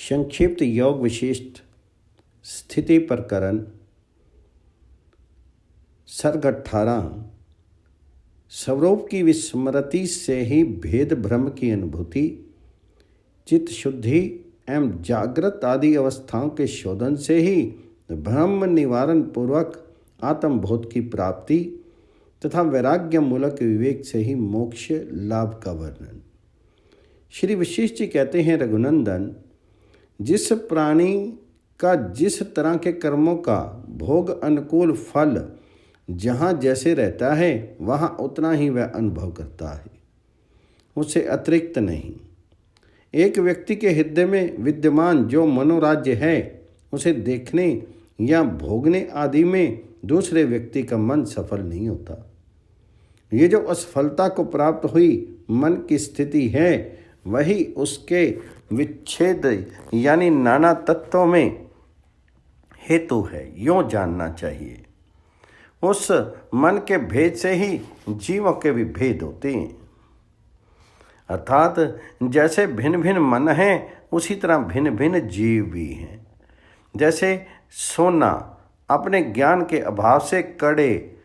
संक्षिप्त योग विशिष्ट स्थिति प्रकरण सर्ग 18। स्वरूप की विस्मृति से ही भेद भ्रम की अनुभूति, चित्त शुद्धि एवं जागृत आदि अवस्थाओं के शोधन से ही ब्रह्म निवारण पूर्वक आत्मबोध की प्राप्ति तथा वैराग्य मूलक विवेक से ही मोक्ष लाभ का वर्णन। श्री वशिष्ठ जी कहते हैं, रघुनंदन, जिस प्राणी का जिस तरह के कर्मों का भोग अनुकूल फल जहाँ जैसे रहता है वहाँ उतना ही वह अनुभव करता है, उससे अतिरिक्त नहीं। एक व्यक्ति के हृदय में विद्यमान जो मनोराज्य है उसे देखने या भोगने आदि में दूसरे व्यक्ति का मन सफल नहीं होता। ये जो असफलता को प्राप्त हुई मन की स्थिति है वही उसके विच्छेद यानी नाना तत्वों में हेतु है, यूँ जानना चाहिए। उस मन के भेद से ही जीवों के भी भेद होते हैं। अर्थात जैसे भिन्न भिन्न मन हैं उसी तरह भिन्न भिन्न जीव भी हैं। जैसे सोना अपने ज्ञान के अभाव से कड़े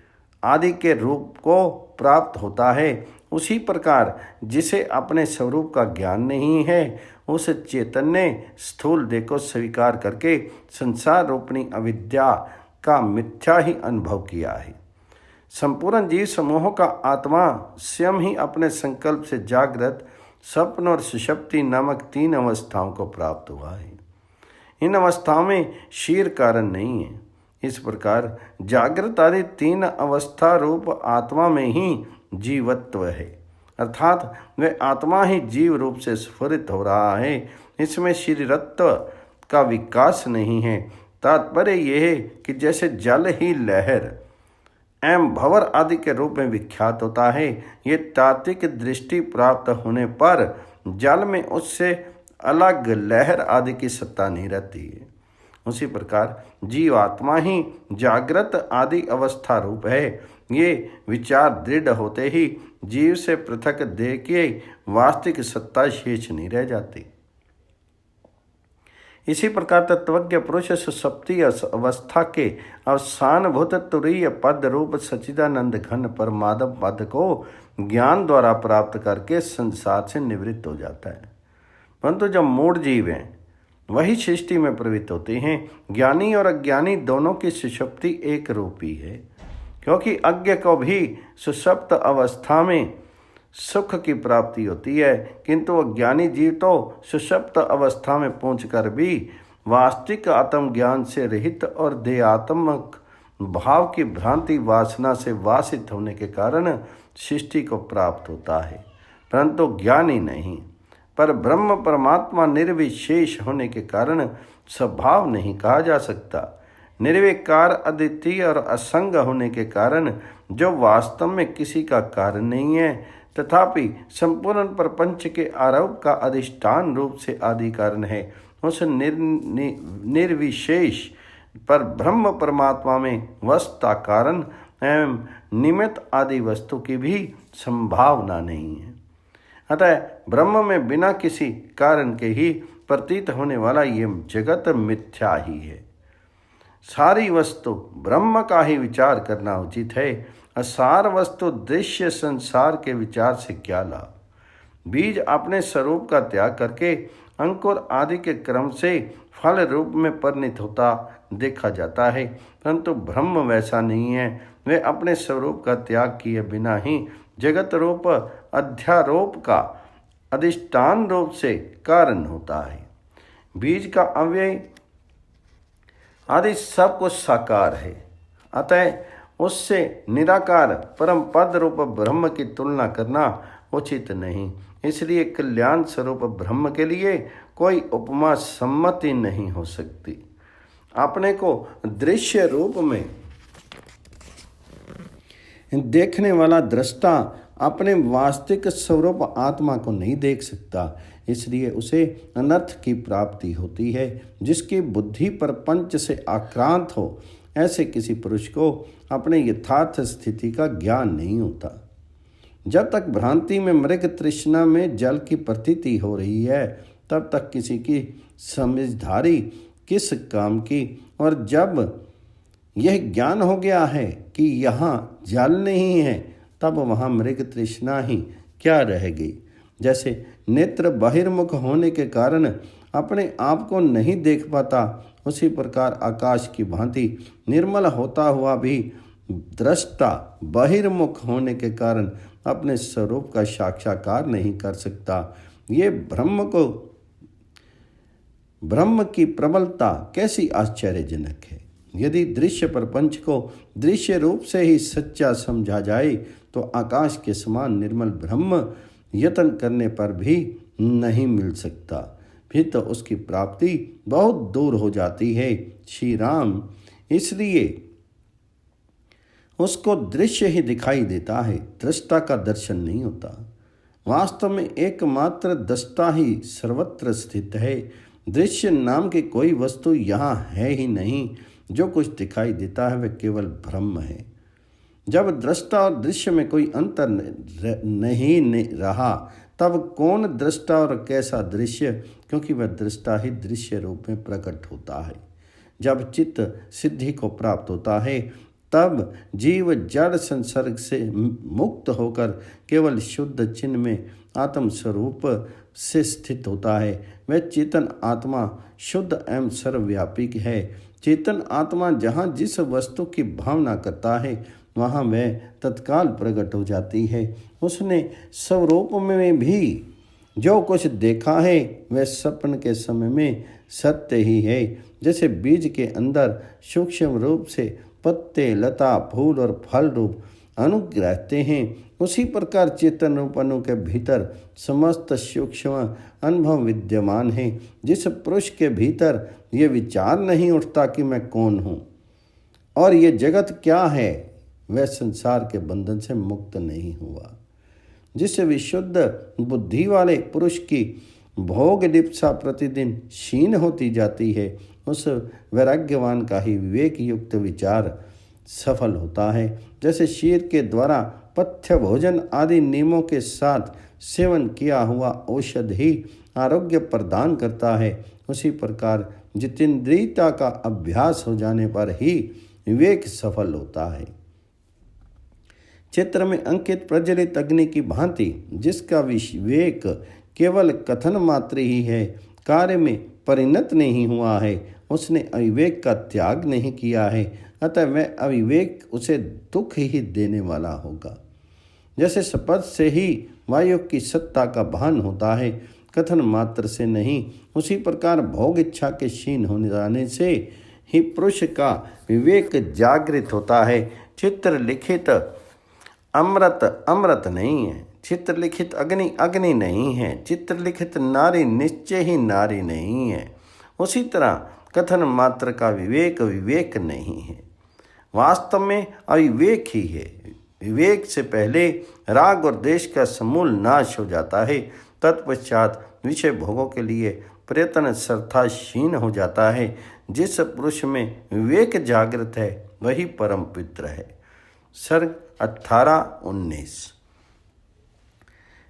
आदि के रूप को प्राप्त होता है, उसी प्रकार जिसे अपने स्वरूप का ज्ञान नहीं है उस चैतन्य स्थूल देह को स्वीकार करके संसार रूपणी अविद्या का मिथ्या ही अनुभव किया है। संपूर्ण जीव समूहों का आत्मा स्वयं ही अपने संकल्प से जागृत, स्वप्न और सुषुप्ति नामक 3 अवस्थाओं को प्राप्त हुआ है। इन अवस्थाओं में शीर कारण नहीं है। इस प्रकार जागृत आदि 3 अवस्था रूप आत्मा में ही जीवत्व है, अर्थात वह आत्मा ही जीव रूप से स्फुरित हो रहा है। इसमें शरीरत्व का विकास नहीं है। तात्पर्य यह है कि जैसे जल ही लहर एवं भंवर आदि के रूप में विख्यात होता है, ये तात्विक दृष्टि प्राप्त होने पर जल में उससे अलग लहर आदि की सत्ता नहीं रहती है। उसी प्रकार जीवात्मा ही जागृत आदि अवस्था रूप है। ये विचार दृढ़ होते ही जीव से पृथक देह की वास्तविक सत्ता शेष नहीं रह जाती। इसी प्रकार तत्वज्ञ पुरुष सुषुप्ति अवस्था के अवसानभूत तुरीय पद रूप सच्चिदानंद घन परमात्म पद को ज्ञान द्वारा प्राप्त करके संसार से निवृत्त हो जाता है। परंतु जो मूढ़ जीव हैं वही सृष्टि में प्रवृत्त होते हैं। ज्ञानी और अज्ञानी दोनों की सुषुप्ति एक रूपी है, क्योंकि अज्ञ को भी सुषुप्त अवस्था में सुख की प्राप्ति होती है, किंतु अज्ञानी जीव तो सुषुप्त अवस्था में पहुंचकर भी वास्तविक आत्मज्ञान से रहित और देहात्मक भाव की भ्रांति वासना से वासित होने के कारण सृष्टि को प्राप्त होता है, परंतु ज्ञानी नहीं। पर ब्रह्म परमात्मा निर्विशेष होने के कारण स्वभाव नहीं कहा जा सकता। निर्विकार, अद्वितीय और असंग होने के कारण जो वास्तव में किसी का कारण नहीं है, तथापि संपूर्ण प्रपंच के आरोप का अधिष्ठान रूप से आदि कारण है, उस निर्विशेष पर ब्रह्म परमात्मा में वस्तुता कारण एवं निमित्त आदि वस्तु की भी संभावना नहीं है। अतः ब्रह्म में बिना किसी कारण के ही प्रतीत होने वाला ये जगत मिथ्या ही है। सारी वस्तु ब्रह्म का ही विचार करना उचित है। असार वस्तु दृश्य संसार के विचार से क्या लाभ। बीज अपने स्वरूप का त्याग करके अंकुर आदि के क्रम से फल रूप में परिणत होता देखा जाता है, परंतु ब्रह्म वैसा नहीं है। वे अपने स्वरूप का त्याग किए बिना ही जगत रूप अध्यारोप का अधिष्ठान रूप से कारण होता है। बीज का अव्यय आदि सब कुछ साकार है, अतः उससे निराकार परम पद रूप ब्रह्म की तुलना करना उचित नहीं। इसलिए कल्याण स्वरूप ब्रह्म के लिए कोई उपमा सम्मति नहीं हो सकती। अपने को दृश्य रूप में देखने वाला दृष्टा अपने वास्तविक स्वरूप आत्मा को नहीं देख सकता, इसलिए उसे अनर्थ की प्राप्ति होती है। जिसकी बुद्धि प्रपंच से आक्रांत हो, ऐसे किसी पुरुष को अपने यथार्थ स्थिति का ज्ञान नहीं होता। जब तक भ्रांति में मृग तृष्णा में जल की प्रतीति हो रही है, तब तक किसी की समझदारी किस काम की। और जब यह ज्ञान हो गया है कि यहाँ जल नहीं है, तब वहाँ मृग तृष्णा ही क्या रहेगी। जैसे नेत्र बहिर्मुख होने के कारण अपने आप को नहीं देख पाता, उसी प्रकार आकाश की भांति निर्मल होता हुआ भी दृष्टा बहिर्मुख होने के कारण अपने स्वरूप का साक्षात्कार नहीं कर सकता। ये ब्रह्म की प्रबलता कैसी आश्चर्यजनक है। यदि दृश्य प्रपंच को दृश्य रूप से ही सच्चा समझा जाए तो आकाश के समान निर्मल ब्रह्म यत्न करने पर भी नहीं मिल सकता, फिर तो उसकी प्राप्ति बहुत दूर हो जाती है। श्री राम इसलिए उसको दृश्य ही दिखाई देता है, दृष्टा का दर्शन नहीं होता। वास्तव में एकमात्र दृष्टा ही सर्वत्र स्थित है। दृश्य नाम की कोई वस्तु यहाँ है ही नहीं। जो कुछ दिखाई देता है वह केवल ब्रह्म है। जब दृष्टा और दृश्य में कोई अंतर नहीं रहा, तब कौन दृष्टा और कैसा दृश्य, क्योंकि वह दृष्टा ही दृश्य रूप में प्रकट होता है। जब चित्त सिद्धि को प्राप्त होता है, तब जीव जड़ संसर्ग से मुक्त होकर केवल शुद्ध चिन्ह में आत्म स्वरूप से स्थित होता है। वह चेतन आत्मा शुद्ध एवं सर्वव्यापी है। चेतन आत्मा जहाँ जिस वस्तु की भावना करता है, वहाँ वह तत्काल प्रकट हो जाती है। उसने स्वरूप में भी जो कुछ देखा है वह सपन के समय में सत्य ही है। जैसे बीज के अंदर सूक्ष्म रूप से पत्ते, लता, फूल और फल रूप अणु रहते हैं, उसी प्रकार चेतन रूप अणु के भीतर समस्त सूक्ष्म अनुभव विद्यमान है। जिस पुरुष के भीतर ये विचार नहीं उठता कि मैं कौन हूँ और ये जगत क्या है, वह संसार के बंधन से मुक्त नहीं हुआ। जिस विशुद्ध बुद्धि वाले पुरुष की भोग लिप्सा प्रतिदिन क्षीण होती जाती है, उस वैराग्यवान का ही विवेक युक्त विचार सफल होता है। जैसे शीर के द्वारा पथ्य भोजन आदि नियमों के साथ सेवन किया हुआ औषध ही आरोग्य प्रदान करता है, उसी प्रकार जितेंद्रियता का अभ्यास हो जाने पर ही विवेक सफल होता है। चित्र में अंकित प्रज्वलित अग्नि की भांति जिसका विवेक केवल कथन मात्र ही है, कार्य में परिणत नहीं हुआ है, उसने अविवेक का त्याग नहीं किया है, अतः वह अविवेक उसे दुख ही देने वाला होगा। जैसे शपथ से ही वायु की सत्ता का भान होता है, कथन मात्र से नहीं, उसी प्रकार भोग इच्छा के क्षीण होने जाने से ही पुरुष का विवेक जागृत होता है। चित्र लिखित अमृत अमृत नहीं है, चित्र लिखित अग्नि अग्नि नहीं है, चित्र लिखित नारी निश्चय ही नारी नहीं है। उसी तरह कथन मात्र का विवेक विवेक नहीं है, वास्तव में अविवेक ही है। विवेक से पहले राग और द्वेष का समूल नाश हो जाता है, तत्पश्चात विषय भोगों के लिए प्रयत्न सर्वथा क्षीण हो जाता है। जिस पुरुष में विवेक जागृत है वही परम पवित्र है। सर्ग 18-19।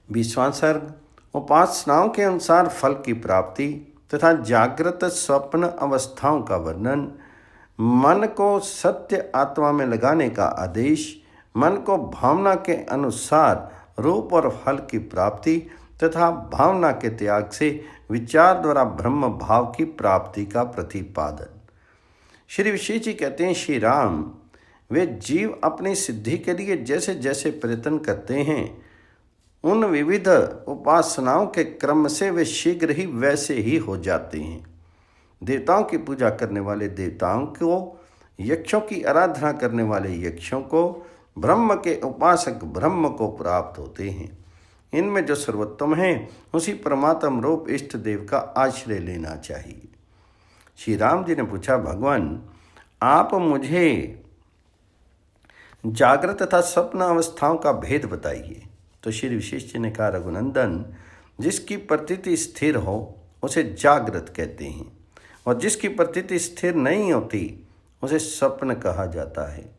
20वां सर्ग उपासनाओं के अनुसार फल की प्राप्ति तथा जागृत स्वप्न अवस्थाओं का वर्णन, मन को सत्य आत्मा में लगाने का आदेश, मन को भावना के अनुसार रूप और फल की प्राप्ति तथा भावना के त्याग से विचार द्वारा ब्रह्म भाव की प्राप्ति का प्रतिपादन। श्री विशेष जी कहते हैं, श्री राम वे जीव अपनी सिद्धि के लिए जैसे जैसे प्रयत्न करते हैं, उन विविध उपासनाओं के क्रम से वे शीघ्र ही वैसे ही हो जाते हैं। देवताओं की पूजा करने वाले देवताओं को, यक्षों की आराधना करने वाले यक्षों को, ब्रह्म के उपासक ब्रह्म को प्राप्त होते हैं। इनमें जो सर्वोत्तम है उसी परमात्म रूप इष्ट देव का आश्रय लेना चाहिए। श्री राम जी ने पूछा, भगवान आप मुझे जागृत तथा स्वप्न अवस्थाओं का भेद बताइए। तो श्री विशेष जी ने कहा, रघुनंदन जिसकी प्रतीति स्थिर हो उसे जागृत कहते हैं, और जिसकी प्रतीति स्थिर नहीं होती उसे स्वप्न कहा जाता है।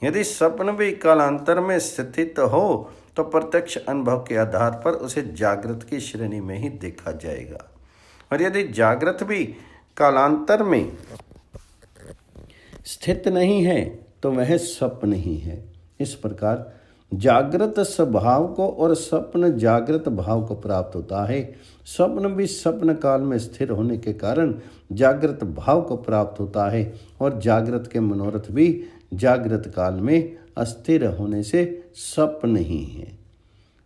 यदि स्वप्न भी कालांतर में स्थित हो तो प्रत्यक्ष अनुभव के आधार पर उसे जागृत की श्रेणी में ही देखा जाएगा। और यदि जागृत भी कालांतर में स्थित नहीं है तो वह स्वप्न ही है। इस प्रकार जागृत स्वभाव को और स्वप्न जागृत भाव को प्राप्त होता है। स्वप्न भी स्वप्न काल में स्थिर होने के कारण जागृत भाव को प्राप्त होता है और जागृत के मनोरथ भी जागृत काल में अस्थिर होने से स्वप्न ही है,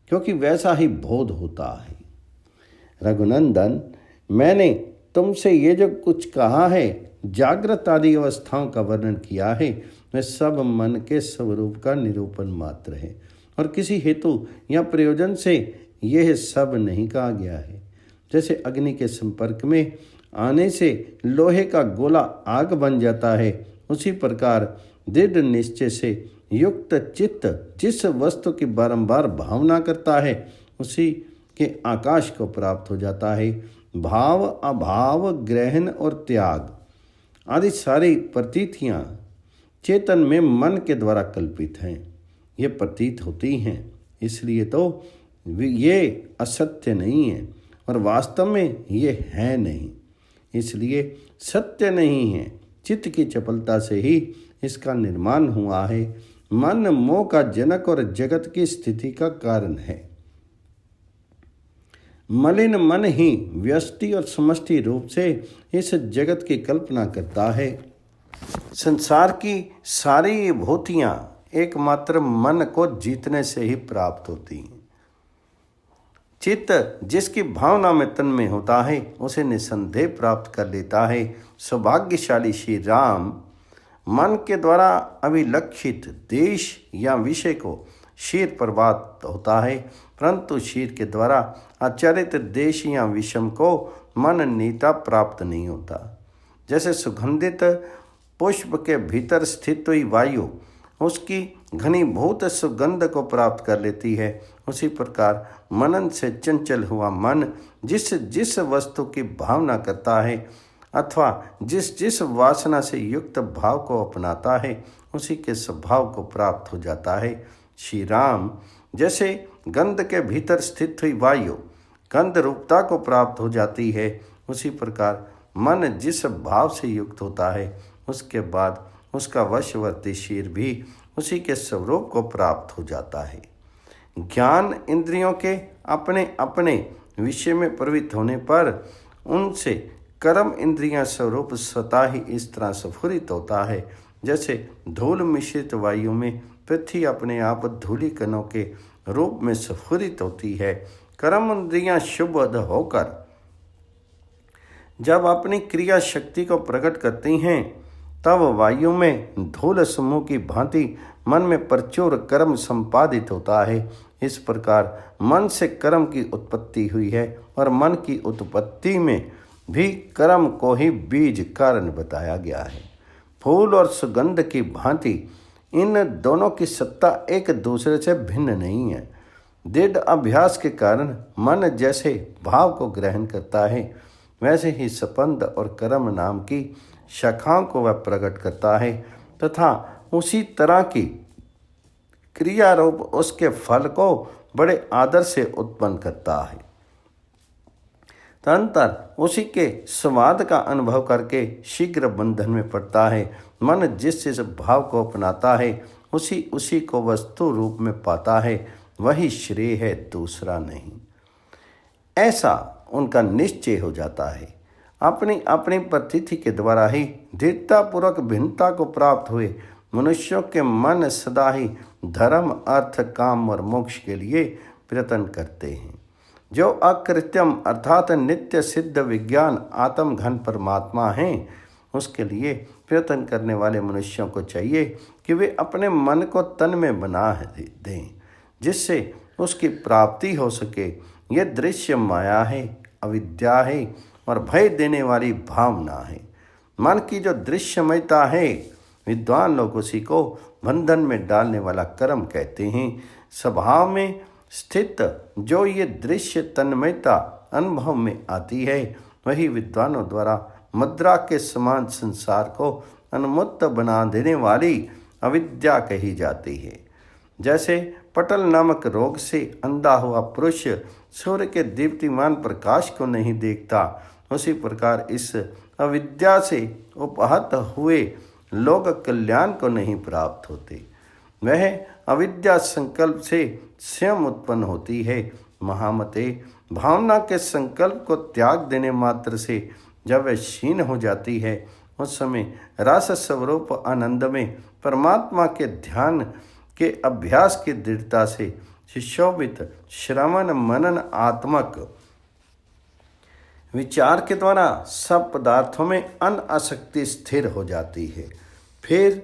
क्योंकि वैसा ही बोध होता है। रघुनंदन, मैंने तुमसे ये जो कुछ कहा है, जागृत आदि अवस्थाओं का वर्णन किया है, वह सब मन के स्वरूप का निरूपण मात्र है और किसी हेतु या प्रयोजन से यह सब नहीं कहा गया है। जैसे अग्नि के संपर्क में आने से लोहे का गोला आग बन जाता है, उसी प्रकार दृढ़ निश्चय से युक्त चित्त जिस वस्तु की बारंबार भावना करता है उसी के आकाश को प्राप्त हो जाता है। भाव, अभाव, ग्रहण और त्याग आदि सारी प्रतीतियाँ चेतन में मन के द्वारा कल्पित हैं। ये प्रतीत होती हैं, इसलिए तो ये असत्य नहीं है और वास्तव में ये है नहीं, इसलिए सत्य नहीं है। चित्त की चपलता से ही इसका निर्माण हुआ है। मन मोह का जनक और जगत की स्थिति का कारण है। मलिन मन ही व्यष्टि और समष्टि रूप से इस जगत की कल्पना करता है। संसार की सारी भूतियां एकमात्र मन को जीतने से ही प्राप्त होती हैं। चित्त जिसकी भावना में तन्मय होता है उसे निसंदेह प्राप्त कर लेता है। सौभाग्यशाली श्री राम मन के द्वारा अभिलक्षित देश या विषय को शीर प्रभात होता है, परंतु शीर के द्वारा आचरित देश या विषम को मन नीता प्राप्त नहीं होता। जैसे सुगंधित पुष्प के भीतर स्थित हुई वायु उसकी घनीभूत सुगंध को प्राप्त कर लेती है, उसी प्रकार मनन से चंचल हुआ मन जिस जिस वस्तु की भावना करता है अथवा जिस जिस वासना से युक्त भाव को अपनाता है उसी के स्वभाव को प्राप्त हो जाता है। श्री राम जैसे गंध के भीतर स्थित हुई वायु गंध रूपता को प्राप्त हो जाती है, उसी प्रकार मन जिस भाव से युक्त होता है उसके बाद उसका वशवर्ती शीर भी उसी के स्वरूप को प्राप्त हो जाता है। ज्ञान इंद्रियों के अपने अपने विषय में प्रवृत्त होने पर उनसे कर्म इंद्रियां स्वरूप स्वतः ही इस तरह स्फुरित होता है, जैसे धूल मिश्रित वायु में पृथ्वी अपने आप धूली कणों के रूप में स्फुरित होती है। कर्म इंद्रियां शुभ होकर जब अपनी क्रिया शक्ति को प्रकट करती हैं तब वायु में धूल समूह की भांति मन में प्रचुर कर्म संपादित होता है। इस प्रकार मन से कर्म की उत्पत्ति हुई है और मन की उत्पत्ति में भी कर्म को ही बीज कारण बताया गया है। फूल और सुगंध की भांति इन दोनों की सत्ता एक दूसरे से भिन्न नहीं है। दृढ़ अभ्यास के कारण मन जैसे भाव को ग्रहण करता है वैसे ही स्पंद और कर्म नाम की शाखाओं को वह प्रकट करता है तथा उसी तरह की क्रिया रूप उसके फल को बड़े आदर से उत्पन्न करता है। तदंतर उसी के स्वाद का अनुभव करके शीघ्र बंधन में पड़ता है। मन जिस जिस भाव को अपनाता है उसी को वस्तु रूप में पाता है, वही श्रेय है, दूसरा नहीं। ऐसा उनका निश्चय हो जाता है। अपनी अपनी प्रतीति के द्वारा ही दृढ़तापूर्वक भिन्नता को प्राप्त हुए मनुष्यों के मन सदा ही धर्म, अर्थ, काम और मोक्ष के लिए प्रयत्न करते हैं। जो अकृत्यम अर्थात नित्य सिद्ध विज्ञान आत्मघन परमात्मा हैं, उसके लिए प्रयत्न करने वाले मनुष्यों को चाहिए कि वे अपने मन को तन में बना दें, जिससे उसकी प्राप्ति हो सके। यह दृश्य माया है, अविद्या है और भय देने वाली भावना है। मन की जो दृश्यमयता है, विद्वान लोग उसी को बंधन में डालने वाला कर्म कहते हैं। स्वभाव में स्थित जो ये दृश्य तन्मयता अनुभव में आती है, वही विद्वानों द्वारा मुद्रा के समान संसार को उन्मुक्त बना देने वाली अविद्या कही जाती है। जैसे पटल नामक रोग से अंधा हुआ पुरुष सूर्य के दीप्तिमान प्रकाश को नहीं देखता, उसी प्रकार इस अविद्या से उपहत हुए लोक कल्याण को नहीं प्राप्त होते। वह अविद्या संकल्प से स्वयं उत्पन्न होती है। महामते, भावना के संकल्प को त्याग देने मात्र से जब वह क्षीण हो जाती है, उस समय रस स्वरूप आनंद में परमात्मा के ध्यान के अभ्यास की दृढ़ता से सुशोभित श्रवण मनन आत्मक विचार के द्वारा सब पदार्थों में अनासक्ति स्थिर हो जाती है। फिर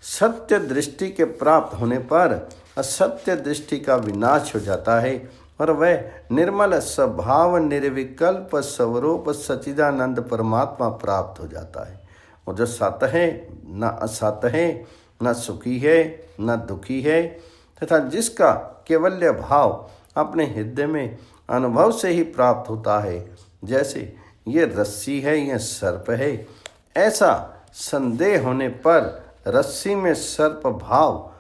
सत्य दृष्टि के प्राप्त होने पर असत्य दृष्टि का विनाश हो जाता है और वह निर्मल स्वभाव निर्विकल्प स्वरूप सच्चिदानंद परमात्मा प्राप्त हो जाता है। वो जो सत है, न असत है, न सुखी है, न दुखी है, तथा जिसका केवल्य भाव अपने हृदय में अनुभव से ही प्राप्त होता है, जैसे ये रस्सी है, यह सर्प है, ऐसा संदेह होने पर रस्सी में सर्प भाव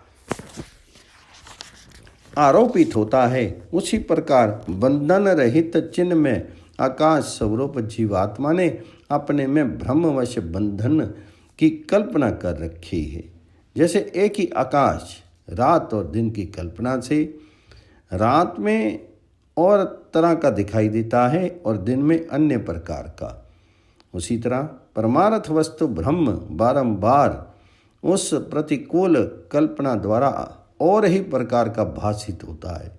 आरोपित होता है। उसी प्रकार बंधन रहित चिन्ह में आकाश स्वरूप जीवात्मा ने अपने में ब्रह्मवश बंधन की कल्पना कर रखी है। जैसे एक ही आकाश रात और दिन की कल्पना से रात में और तरह का दिखाई देता है और दिन में अन्य प्रकार का, उसी तरह परमार्थ वस्तु ब्रह्म बारंबार उस प्रतिकूल कल्पना द्वारा और ही प्रकार का भाषित होता है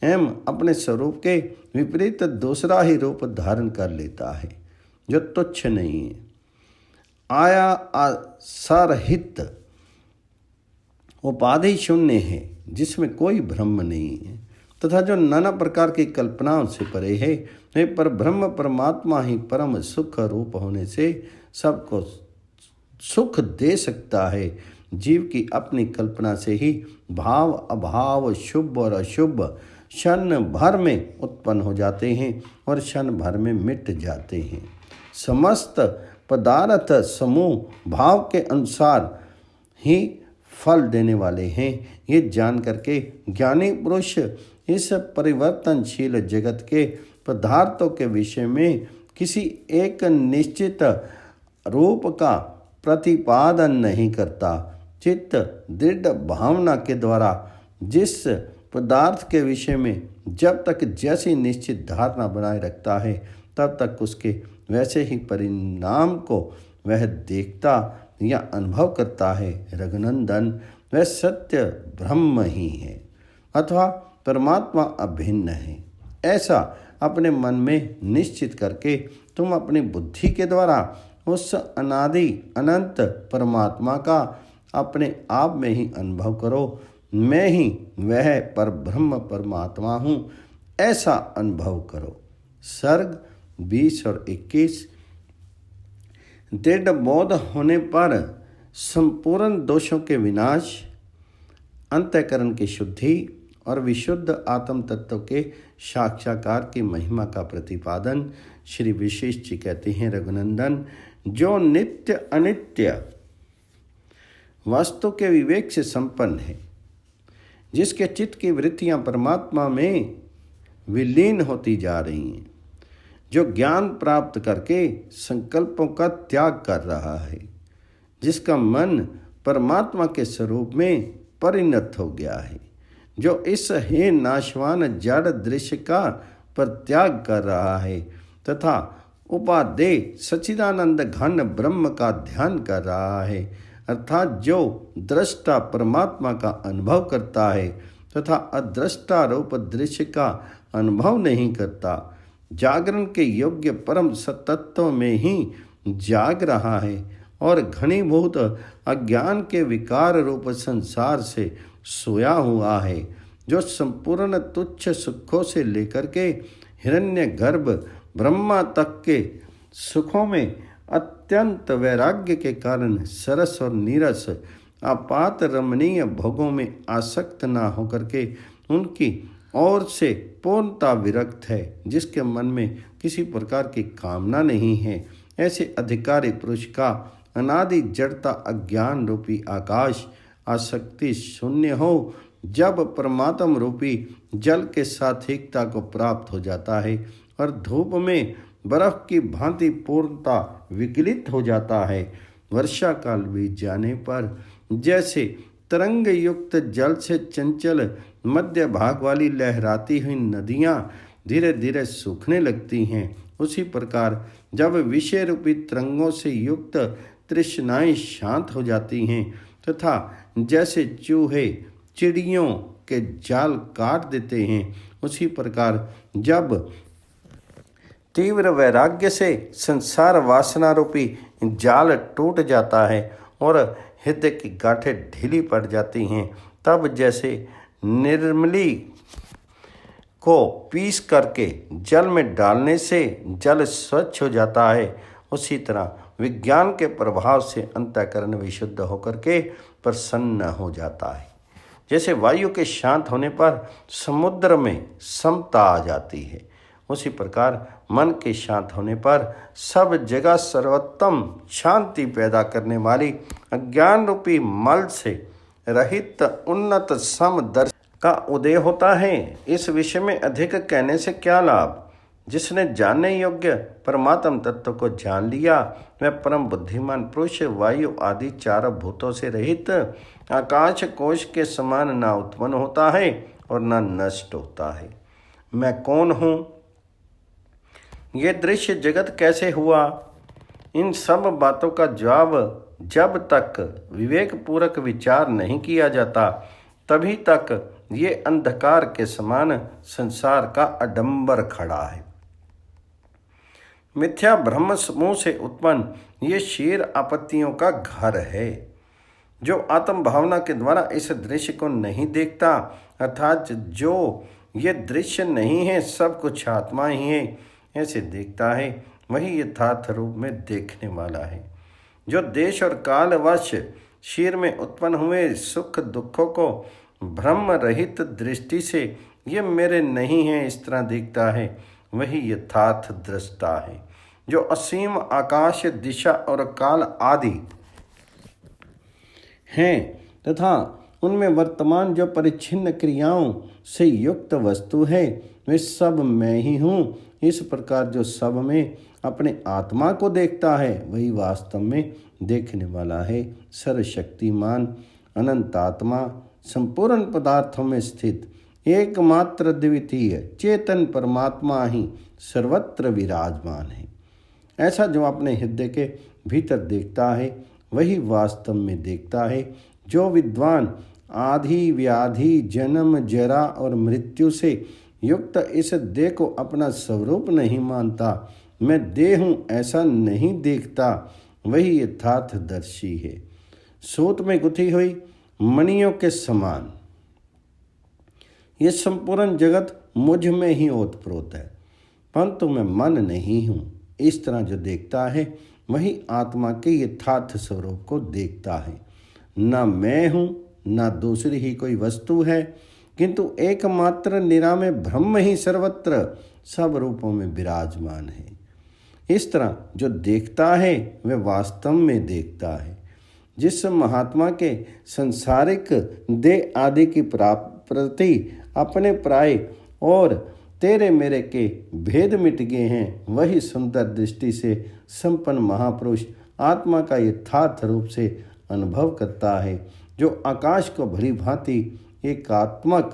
एवं अपने स्वरूप के विपरीत दूसरा ही रूप धारण कर लेता है, जो तुच्छ नहीं है, आया आसारहित उपाधि शून्य है, जिसमें कोई ब्रह्म नहीं है, तथा जो नाना प्रकार की कल्पनाओं से परे है। वे पर ब्रह्म परमात्मा ही परम सुख रूप होने से सबको सुख दे सकता है। जीव की अपनी कल्पना से ही भाव अभाव शुभ और अशुभ क्षण भर में उत्पन्न हो जाते हैं और क्षण भर में मिट जाते हैं। समस्त पदार्थ समूह भाव के अनुसार ही फल देने वाले हैं। ये जान करके ज्ञानी पुरुष इस परिवर्तनशील जगत के पदार्थों के विषय में किसी एक निश्चित रूप का प्रतिपादन नहीं करता। चित्त दृढ़ भावना के द्वारा जिस पदार्थ के विषय में जब तक जैसी निश्चित धारणा बनाए रखता है, तब तक उसके वैसे ही परिणाम को वह देखता या अनुभव करता है। रघुनंदन, वह सत्य ब्रह्म ही है अथवा परमात्मा अभिन्न है। ऐसा अपने मन में निश्चित करके तुम अपनी बुद्धि के द्वारा उस अनादि अनंत परमात्मा का अपने आप में ही अनुभव करो। मैं ही वह पर ब्रह्म परमात्मा हूँ, ऐसा अनुभव करो। सर्ग 20 और 21। दृढ़ बोध होने पर संपूर्ण दोषों के विनाश, अंतःकरण की शुद्धि और विशुद्ध आत्म तत्व के साक्षात्कार की महिमा का प्रतिपादन श्री विशेष जी कहते हैं। रघुनंदन, जो नित्य अनित्य वस्तु के विवेक से संपन्न है, जिसके चित्त की वृत्तियां परमात्मा में विलीन होती जा रही हैं, जो ज्ञान प्राप्त करके संकल्पों का त्याग कर रहा है, जिसका मन परमात्मा के स्वरूप में परिणत हो गया है, जो इस हे नाशवान जड़ दृश्य का परित्याग कर रहा है तथा उपादेय सच्चिदानंद घन ब्रह्म का ध्यान कर रहा है, अर्थात जो दृष्टा परमात्मा का अनुभव करता है तथा अदृष्टा रूप दृश्य का अनुभव नहीं करता, जागरण के योग्य परम सतत्व में ही जाग रहा है और घनीभूत अज्ञान के विकार रूप संसार से सोया हुआ है, जो संपूर्ण तुच्छ सुखों से लेकर के हिरण्य गर्भ ब्रह्मा तक के सुखों में अत्यंत वैराग्य के कारण सरस और नीरस आपात रमणीय भोगों में आसक्त ना होकर के उनकी ओर से पूर्णता विरक्त है, जिसके मन में किसी प्रकार की कामना नहीं है। ऐसे अधिकारी पुरुष का अनादि जड़ता अज्ञान रूपी आकाश आसक्ति शून्य हो, जब परमात्म रूपी जल के साथ एकता को प्राप्त हो जाता है और धूप में बर्फ की भांति पूर्णता विकलित हो जाता है। वर्षा काल बीत जाने पर जैसे तरंग युक्त जल से चंचल मध्य भाग वाली लहराती हुई नदियां धीरे धीरे सूखने लगती हैं, उसी प्रकार जब विषय रूपी तरंगों से युक्त तृष्णाएं शांत हो जाती हैं तथा जैसे चूहे चिड़ियों के जाल काट देते हैं, उसी प्रकार जब तीव्र वैराग्य से संसार वासना रूपी जाल टूट जाता है और हृदय की गांठें ढीली पड़ जाती हैं, तब जैसे निर्मली को पीस करके जल में डालने से जल स्वच्छ हो जाता है, उसी तरह विज्ञान के प्रभाव से अंतःकरण विशुद्ध होकर के प्रसन्न हो जाता है। जैसे वायु के शांत होने पर समुद्र में समता आ जाती है, उसी प्रकार मन के शांत होने पर सब जगह सर्वोत्तम शांति पैदा करने वाली अज्ञान रूपी मल से रहित उन्नत समदर्श का उदय होता है। इस विषय में अधिक कहने से क्या लाभ। जिसने जानने योग्य परमात्म तत्व को जान लिया वह परम बुद्धिमान पुरुष वायु आदि चार भूतों से रहित आकाश कोश के समान ना उत्पन्न होता है और ना नष्ट होता है। मैं कौन हूँ, ये दृश्य जगत कैसे हुआ, इन सब बातों का जवाब जब तक विवेक पूर्वक विचार नहीं किया जाता तभी तक ये अंधकार के समान संसार का आडंबर खड़ा है। मिथ्या ब्रह्म समूह से उत्पन्न ये शीर आपत्तियों का घर है। जो आत्म भावना के द्वारा इस दृश्य को नहीं देखता, अर्थात जो ये दृश्य नहीं है सब कुछ आत्मा ही है ऐसे देखता है, वही यथार्थ रूप में देखने वाला है। जो देश और कालवश शीर में उत्पन्न हुए सुख दुखों को भ्रम रहित दृष्टि से ये मेरे नहीं है इस तरह देखता है, वही यथार्थ दृष्टा है। जो असीम आकाश दिशा और काल आदि हैं तथा उनमें वर्तमान जो परिच्छिन्न क्रियाओं से युक्त वस्तु है वे सब मैं ही हूँ, इस प्रकार जो सब में अपने आत्मा को देखता है वही वास्तव में देखने वाला है। सर्वशक्तिमान अनंत आत्मा संपूर्ण पदार्थों में स्थित एकमात्र द्वितीय चेतन परमात्मा ही सर्वत्र विराजमान है। ऐसा जो अपने हृदय के भीतर देखता है वही वास्तव में देखता है। जो विद्वान आधि व्याधि जन्म जरा और मृत्यु से युक्त इस देह को अपना स्वरूप नहीं मानता, मैं देह हूँ ऐसा नहीं देखता, वही यथार्थदर्शी है। सूत में गुथी हुई मणियों के समान ये संपूर्ण जगत मुझ में ही ओतप्रोत है, परंतु मैं मन नहीं हूँ। इस तरह जो देखता है वही आत्मा के यथार्थ स्वरूप को देखता है। न मैं हूँ न दूसरी ही कोई वस्तु है, किंतु एकमात्र निरामय ब्रह्म ही सर्वत्र सब रूपों में विराजमान है। इस तरह जो देखता है वह वास्तव में देखता है। जिस महात्मा के संसारिक देह आदि की प्रति अपने प्राय और तेरे मेरे के भेद मिट गए हैं, वही सुंदर दृष्टि से संपन्न महापुरुष आत्मा का यथार्थ रूप से अनुभव करता है। जो आकाश को भली भांति एकात्मक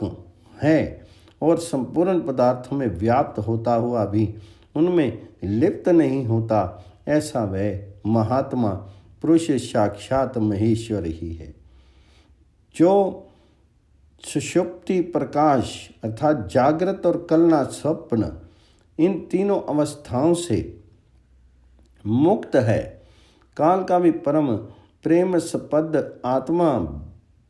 है और संपूर्ण पदार्थों में व्याप्त होता हुआ भी उनमें लिप्त नहीं होता, ऐसा वह महात्मा पुरुष साक्षात महेश्वर ही है। जो सुषुप्ति प्रकाश अर्थात जागृत और कलना स्वप्न इन तीनों अवस्थाओं से मुक्त है, काल का भी परम प्रेम सपद आत्मा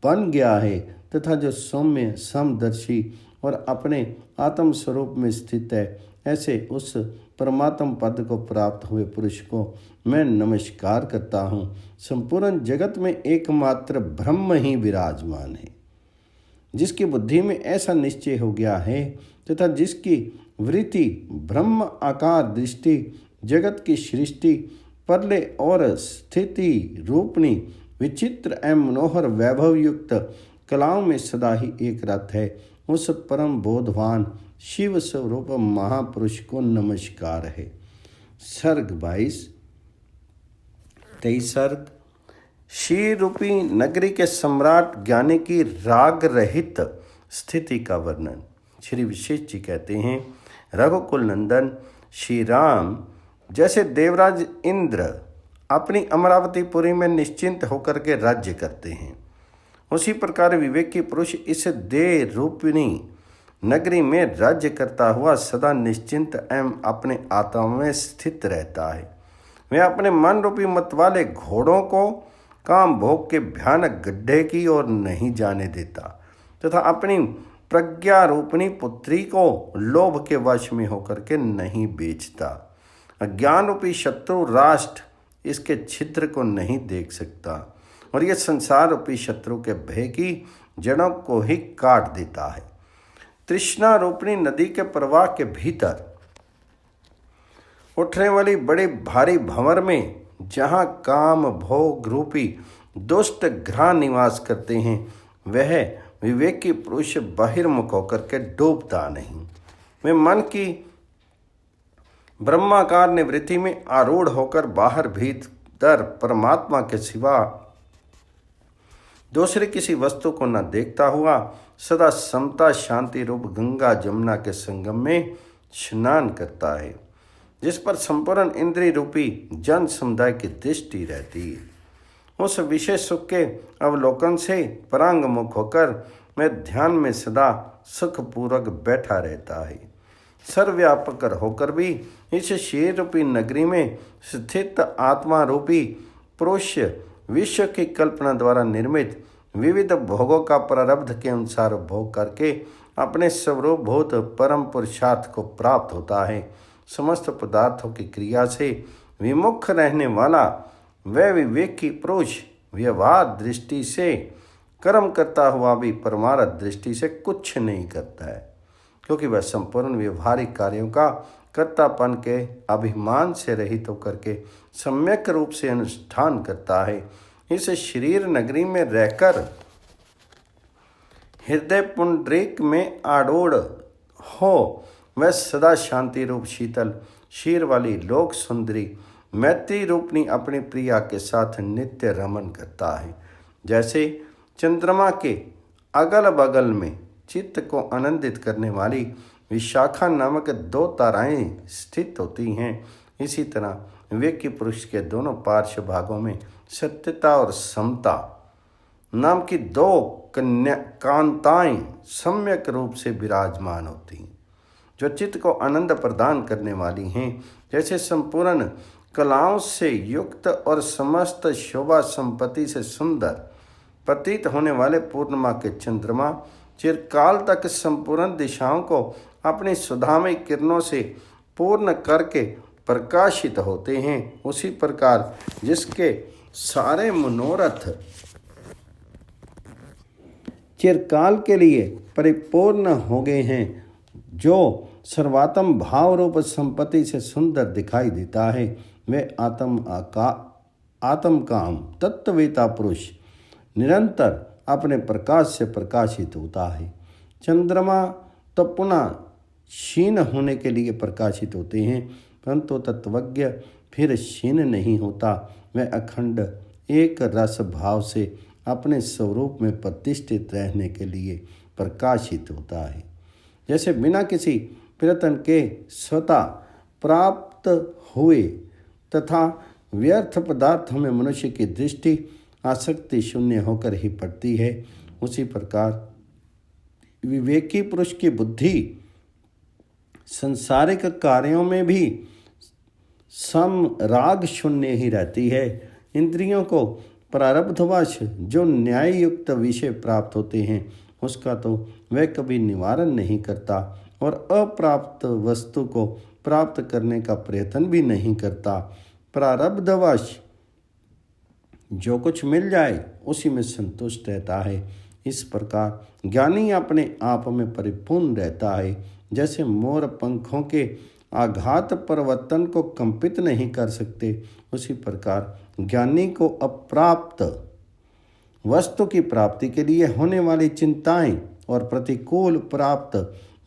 बन गया है तथा जो सौम्य समदर्शी और अपने आत्म स्वरूप में स्थित है, ऐसे उस परमात्म पद को प्राप्त हुए पुरुष को मैं नमस्कार करता हूँ। संपूर्ण जगत में एकमात्र ब्रह्म ही विराजमान है। जिसकी बुद्धि में ऐसा निश्चय हो गया है तथा जिसकी वृत्ति ब्रह्म आकार दृष्टि जगत की सृष्टि परले और स्थिति रूपणी विचित्र एवं मनोहर वैभव युक्त कलाओं में सदा ही एक रत है, उस परम बोधवान शिव स्वरूप महापुरुष को नमस्कार है। सर्ग 22, 23 सर्ग। क्षीर रूपी नगरी के सम्राट ज्ञानी की राग रहित स्थिति का वर्णन। श्री विशेष जी कहते हैं, रघुकुल नंदन श्री राम जैसे देवराज इंद्र अपनी अमरावतीपुरी में निश्चिंत होकर के राज्य करते हैं, उसी प्रकार विवेकी पुरुष इस देह रूपिणी नगरी में राज्य करता हुआ सदा निश्चिंत एवं अपने आत्मा में स्थित रहता है। वह अपने मन रूपी मत वाले घोड़ों को काम भोग के भयानक गड्ढे की ओर नहीं जाने देता तथा अपनी प्रज्ञा रूपिणी पुत्री को लोभ के वश में होकर के नहीं बेचता। अज्ञान रूपी शत्रु राष्ट्र इसके छिद्र को नहीं देख सकता और यह संसार रूपी शत्रु के भय की जड़ों को ही काट देता है। तृष्णा रूपिणी नदी के प्रवाह के भीतर उठने वाली बड़ी भारी भंवर में जहाँ काम भोग रूपी दुष्ट ग्रह निवास करते हैं, वह विवेकी पुरुष बहिर्मुख होकर के डूबता नहीं। वे मन की ब्रह्माकार निवृत्ति में आरूढ़ होकर बाहर भीतर परमात्मा के सिवा दूसरे किसी वस्तु को न देखता हुआ सदा समता शांति रूप गंगा जमुना के संगम में स्नान करता है, जिस पर संपूर्ण इंद्रिय रूपी जन समुदाय की दृष्टि रहती है। उस विशेष सुख के अवलोकन से परांगमुख होकर मैं ध्यान में सदा सुखपूर्वक बैठा रहता है। सर्वव्यापक होकर भी इस क्षीर रूपी नगरी में स्थित आत्मा रूपी पुरुष विश्व की कल्पना द्वारा निर्मित विविध भोगों का प्रारब्ध के अनुसार भोग करके अपने स्वरूपभूत परम पुरुषार्थ को प्राप्त होता है। समस्त पदार्थों की क्रिया से विमुख रहने वाला वह विवेकी पुरुष व्यवहार दृष्टि से कर्म करता हुआ भी परमार्थ दृष्टि से कुछ नहीं करता है, क्योंकि वह संपूर्ण व्यवहारिक कार्यों का कर्तापन के अभिमान से रहित होकर के सम्यक रूप से अनुष्ठान करता है। इस शरीर नगरी में रहकर हृदय पुंडरीक में आरूढ़ हो वह सदा शांति रूप शीतल क्षीर वाली लोक सुंदरी मैत्री रूपनी अपनी प्रिया के साथ नित्य रमन करता है। जैसे चंद्रमा के अगल बगल में चित्त को आनंदित करने वाली विशाखा नामक 2 ताराएं स्थित होती हैं, इसी तरह विवेकी पुरुष के दोनों पार्श्व भागों में सत्यता और समता नाम की 2 कांताएं सम्यक रूप से विराजमान होती हैं, जो चित्त को आनंद प्रदान करने वाली हैं। जैसे संपूर्ण कलाओं से युक्त और समस्त शोभा संपत्ति से सुंदर प्रतीत होने वाले पूर्णिमा के चंद्रमा चिरकाल तक संपूर्ण दिशाओं को अपनी सुधामय किरणों से पूर्ण करके प्रकाशित होते हैं, उसी प्रकार जिसके सारे मनोरथ चिरकाल के लिए परिपूर्ण हो गए हैं, जो सर्वात्म भाव रूप संपत्ति से सुंदर दिखाई देता है, वे आत्मकाम तत्ववेता पुरुष निरंतर अपने प्रकाश से प्रकाशित होता है। चंद्रमा तो पुनः क्षीण होने के लिए प्रकाशित होते हैं, परंतु तत्वज्ञ फिर क्षीण नहीं होता। वह अखंड एक रस भाव से अपने स्वरूप में प्रतिष्ठित रहने के लिए प्रकाशित होता है। जैसे बिना किसी प्रयत्न के स्वतः प्राप्त हुए तथा व्यर्थ पदार्थों में मनुष्य की दृष्टि आसक्ति शून्य होकर ही पड़ती है, उसी प्रकार विवेकी पुरुष की बुद्धि सांसारिक कार्यों में भी सम राग शून्य ही रहती है। इंद्रियों को प्रारब्धवश जो न्याय युक्त विषय प्राप्त होते हैं, उसका तो वह कभी निवारण नहीं करता और अप्राप्त वस्तु को प्राप्त करने का प्रयत्न भी नहीं करता। प्रारब्धवश जो कुछ मिल जाए उसी में संतुष्ट रहता है। इस प्रकार ज्ञानी अपने आप में परिपूर्ण रहता है। जैसे मोर पंखों के आघात परिवर्तन को कंपित नहीं कर सकते, उसी प्रकार ज्ञानी को अप्राप्त वस्तु की प्राप्ति के लिए होने वाली चिंताएं और प्रतिकूल प्राप्त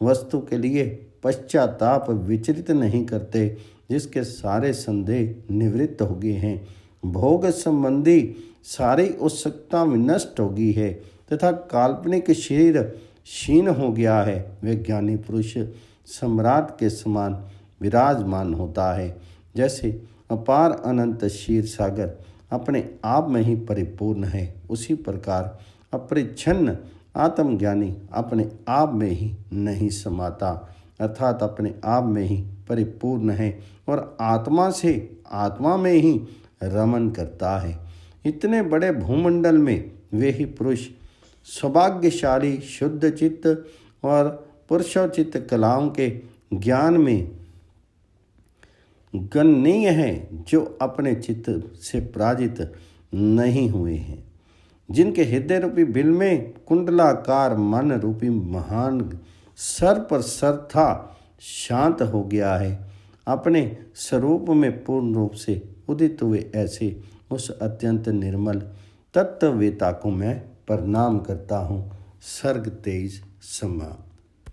वस्तु के लिए पश्चाताप विचलित नहीं करते। जिसके सारे संदेह निवृत्त हो गए हैं। भोग संबंधी सारी उत्सुकता विनष्ट हो गई है तथा काल्पनिक शरीर क्षीण हो गया है। वे ज्ञानी पुरुष सम्राट के समान विराजमान होता है। जैसे अपार अनंत क्षीर सागर अपने आप में ही परिपूर्ण है, उसी प्रकार अपरिच्छन्न आत्मज्ञानी अपने आप में ही नहीं समाता, अर्थात अपने आप में ही परिपूर्ण है और आत्मा से आत्मा में ही रमन करता है। इतने बड़े भूमंडल में वे ही पुरुष सौभाग्यशाली शुद्ध चित्त और पुरुषोचित कलाओं के ज्ञान में गणनीय हैं, जो अपने चित्त से पराजित नहीं हुए हैं, जिनके हृदय रूपी बिल में कुंडलाकार मन रूपी महान सर पर सर था शांत हो गया है। अपने स्वरूप में पूर्ण रूप से उदित हुए ऐसे उस अत्यंत निर्मल तत्ववेता को मैं प्रणाम करता हूँ। सर्ग 23 समाप्त।